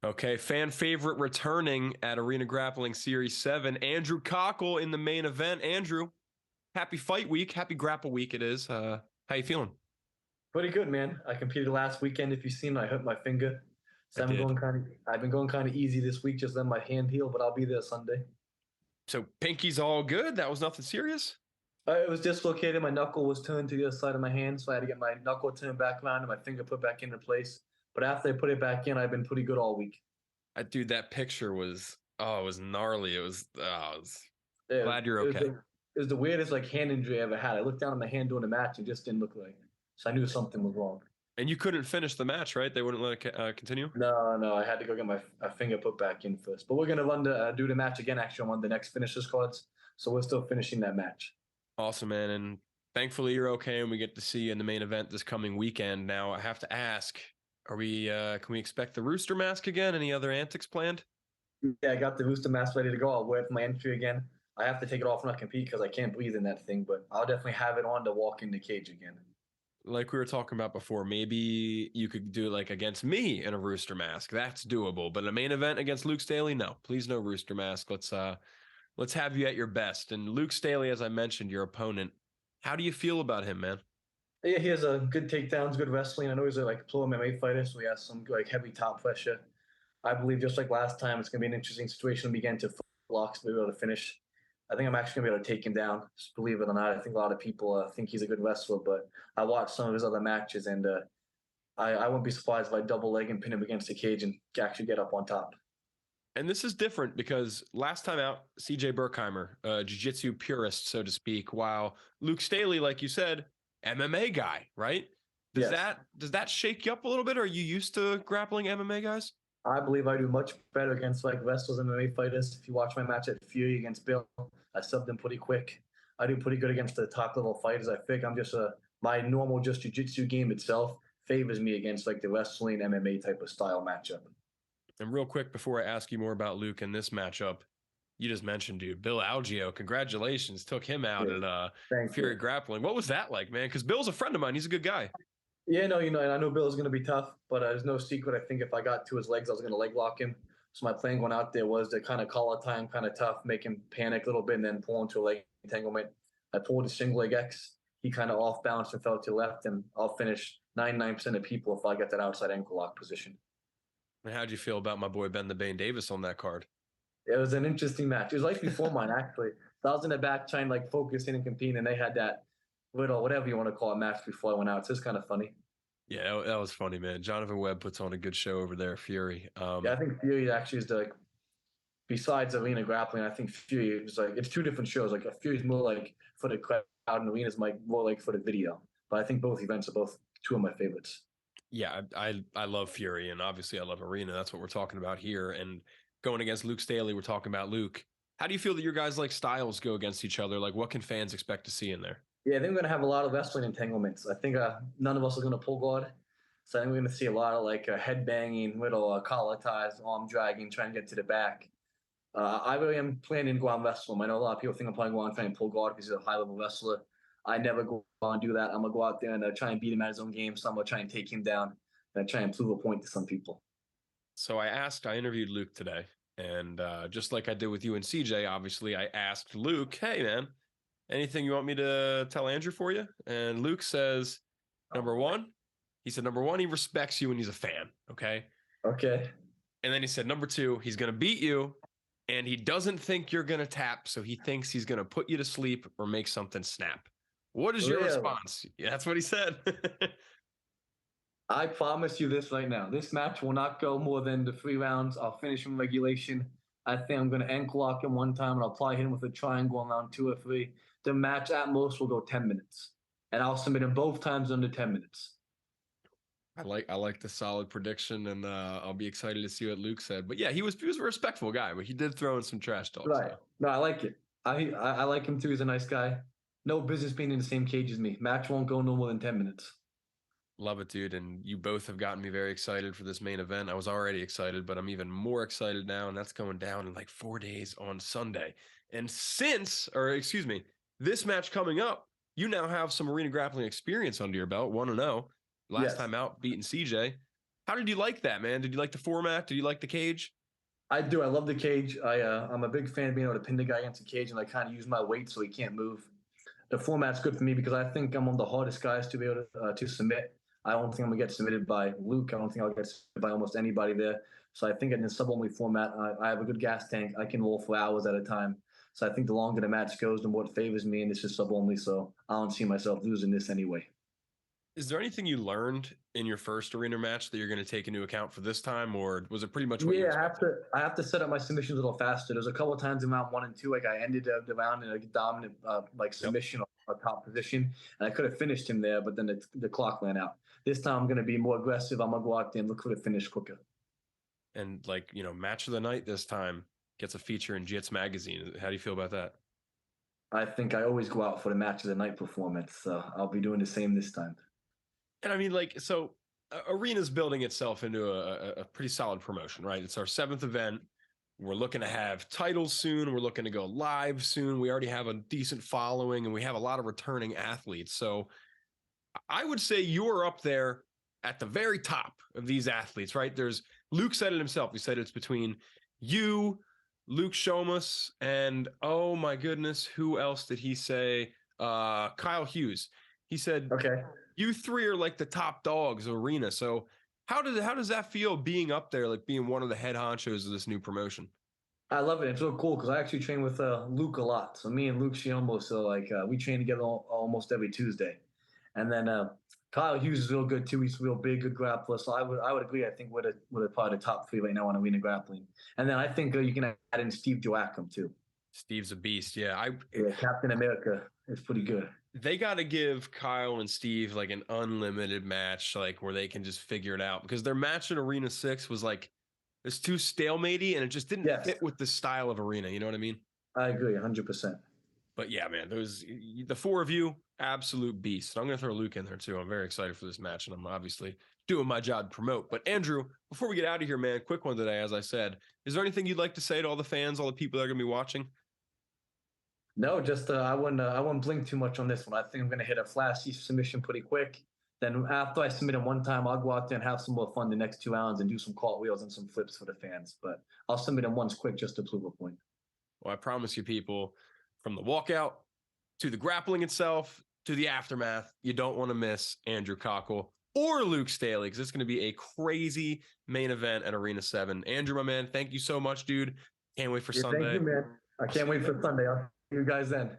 Okay, fan favorite returning at Arena Grappling Series 7, Andrew Kochel in the main event. Andrew, happy fight week, happy grapple week it is. How you feeling? Pretty good, man. I competed last weekend. If you've seen, I hurt my finger, I so did. I've been going kind of easy this week, just letting my hand heal. But I'll be there Sunday. So pinky's all good. That was nothing serious. It was dislocated. My knuckle was turned to the other side of my hand, so I had to get my knuckle turned back around and my finger put back into place. But after I put it back in, I've been pretty good all week. Dude, that picture was it was gnarly. I was It, glad you're it was okay. the it was the weirdest like hand injury I ever had. I looked down at my hand during the match and it just didn't look right, so I knew something was wrong. And you couldn't finish the match, right? They wouldn't let it continue. No, no, I had to go get my finger put back in first. But we're gonna do the match again actually on one of the next finishers cards, so we're still finishing that match. Awesome, man. And thankfully you're okay, and we get to see you in the main event this coming weekend. Now I have to ask, are we? Can we expect the rooster mask again? Any other antics planned? Yeah, I got the booster mask ready to go. I'll wear it for my entry again. I have to take it off when I compete because I can't breathe in that thing, but I'll definitely have it on to walk in the cage again. Like we were talking about before, maybe you could do it like against me in a rooster mask. That's doable. But a main event against Luke Staley, no, please no rooster mask. Let's have you at your best. And Luke Staley, as I mentioned, your opponent. How do you feel about him, man? Yeah, he has a good takedowns, good wrestling. I know he's a like pro MMA fighter, so he has some like heavy top pressure. I believe just like last time, it's gonna be an interesting situation to begin to blocks to be able to finish. I think I'm actually gonna be able to take him down. Just believe it or not, I think a lot of people think he's a good wrestler, but I watched some of his other matches and I wouldn't be surprised if I double leg and pin him against the cage and actually get up on top. And this is different because last time out, CJ Burkheimer, jiu-jitsu purist, so to speak, while Luke Staley, like you said, MMA guy, right? Does Yes. that shake you up a little bit? Are you used to grappling MMA guys? I believe I do much better against like wrestlers and MMA fighters. If you watch my match at Fury against Bill, I subbed him pretty quick. I do pretty good against the top level fighters. I think I'm just my normal just jiu-jitsu game itself favors me against like the wrestling MMA type of style matchup. And real quick, before I ask you more about Luke and this matchup, you just mentioned, dude, Bill Algeo, congratulations, took him out Yeah, at thank Fury you. Grappling. What was that like, man? Because Bill's a friend of mine. He's a good guy. Yeah, no, and I know Bill's going to be tough, but there's no secret. I think if I got to his legs, I was going to leg lock him. So my plan going out there was to kind of call a time, kind of tough, make him panic a little bit, and then pull into a leg entanglement. I pulled a single leg X. He kind of off balance and fell to the left, and I'll finish 99% of people if I get that outside ankle lock position. And how'd you feel about my boy Ben the Bane Davis on that card? It was an interesting match. It was like before mine, actually. So I was in the back trying to like focus in and compete, and they had that little, whatever you want to call it, match before I went out. So it's kind of funny. Yeah, that was funny, man. Jonathan Webb puts on a good show over there, Fury. Yeah, I think Fury actually is the like, besides arena grappling, I think Fury is like it's two different shows. Like Fury's more like for the crowd, and arena's more like for the video. But I think both events are both two of my favorites. Yeah, I love Fury, and obviously I love Arena. That's what we're talking about here. And going against Luke Staley, we're talking about Luke. How do you feel that your guys' like styles go against each other? Like, what can fans expect to see in there? Yeah, I think we're gonna have a lot of wrestling entanglements. I think none of us are gonna pull guard, so I think we're gonna see a lot of like head banging, little collar ties, arm dragging, trying to get to the back. I really am planning to go out and wrestle him. I know a lot of people think I'm probably going to try and pull guard because he's a high level wrestler. I never go on and do that. I'm gonna go out there and try and beat him at his own game. So I'm gonna try and take him down and try and prove a point to some people. So I interviewed Luke today, and just like I did with you and CJ, obviously I asked Luke, "Hey man, anything you want me to tell Andrew for you?" And Luke says, number one, he said, number one, he respects you and he's a fan. Okay. Okay. And then he said, number two, he's going to beat you and he doesn't think you're going to tap. So he thinks he's going to put you to sleep or make something snap. What is your Really? response? Yeah, that's what he said. I promise you this right now. This match will not go more than the 3 rounds. I'll finish in regulation. I think I'm going to ankle lock him one time, and I'll probably hit him with a triangle in round 2 or 3. The match at most will go 10 minutes, and I'll submit him both times under 10 minutes. I like the solid prediction, and I'll be excited to see what Luke said. But yeah, he was a respectful guy, but he did throw in some trash talk. Right. So No, I like it. I like him too. He's a nice guy. No business being in the same cage as me. Match won't go no more than 10 minutes. love it, dude. And you both have gotten me very excited for this main event. I was already excited, but I'm even more excited now, and that's going down in like 4 days on Sunday. And or excuse me, this match coming up, you now have some arena grappling experience under your belt, 1-0. Last Yes. time out, beating CJ. How did you like that, man? Did you like the format? Did you like the cage? I do. I love the cage. I'm a big fan of being able to pin the guy against the cage and like kind of use my weight so he can't move. The format's good for me because I think I'm one of the hardest guys to be able to submit. I don't think I'm gonna get submitted by Luke. I don't think I'll get submitted by almost anybody there. So I think in the sub only format, I have a good gas tank. I can roll for hours at a time. So I think the longer the match goes, the more it favors me. And this is sub only, so I don't see myself losing this anyway. Is there anything you learned in your first arena match that you're going to take into account for this time, or was it pretty much what you Yeah, expected? I have to set up my submissions a little faster. There's a couple of times in round 1 and 2, like I ended the round in a dominant like Yep. submission or top position, and I could have finished him there, but then the clock ran out. This time I'm going to be more aggressive. I'm gonna go out there and look for the finish quicker. And like, match of the night this time gets a feature in Jits magazine. How do you feel about that? I think I always go out for the match of the night performance, so I'll be doing the same this time. And I mean, like, so Arena's building itself into a pretty solid promotion, right? It's our 7th event. We're looking to have titles soon. We're looking to go live soon. We already have a decent following and we have a lot of returning athletes. So I would say you're up there at the very top of these athletes, right? There's Luke said it himself. He said it's between you, Luke Shomas, and oh my goodness, who else did he say? Kyle Hughes. He said Okay. you three are like the top dogs of Arena. So how does that feel being up there, like being one of the head honchos of this new promotion? I love it. It's real cool because I actually train with Luke a lot. So me and Luke Shiombo, so like we train together almost every Tuesday. And then Kyle Hughes is real good too. He's real big, good grappler. So I would agree. I think we're probably the top three right now on arena grappling. And then I think you can add in Steve Joachim too. Steve's a beast. Yeah, Yeah, Captain America is pretty good. they got to give Kyle and Steve like an unlimited match, like where they can just figure it out, because their match at Arena 6 was like it's too stalematey and it just didn't Yes, fit with the style of Arena. You know what I mean? I agree, 100%. But yeah, man, the four of you, absolute beasts. I'm gonna throw Luke in there too. I'm very excited for this match, and I'm obviously doing my job to promote. But Andrew, before we get out of here, man, quick one today. As I said, is there anything you'd like to say to all the fans, all the people that are gonna be watching? No, just I wouldn't blink too much on this one. I think I'm gonna hit a flashy submission pretty quick. Then after I submit him one time, I'll go out there and have some more fun the next 2 rounds and do some cartwheels and some flips for the fans. But I'll submit him once quick just to prove a point. Well, I promise you, people, from the walkout to the grappling itself to the aftermath, you don't want to miss Andrew Kochel or Luke Staley, because it's going to be a crazy main event at Arena 7. Andrew, my man, thank you so much, dude. Can't wait for Sunday. Thank you, man. I can't wait for Sunday. I'll see you guys then.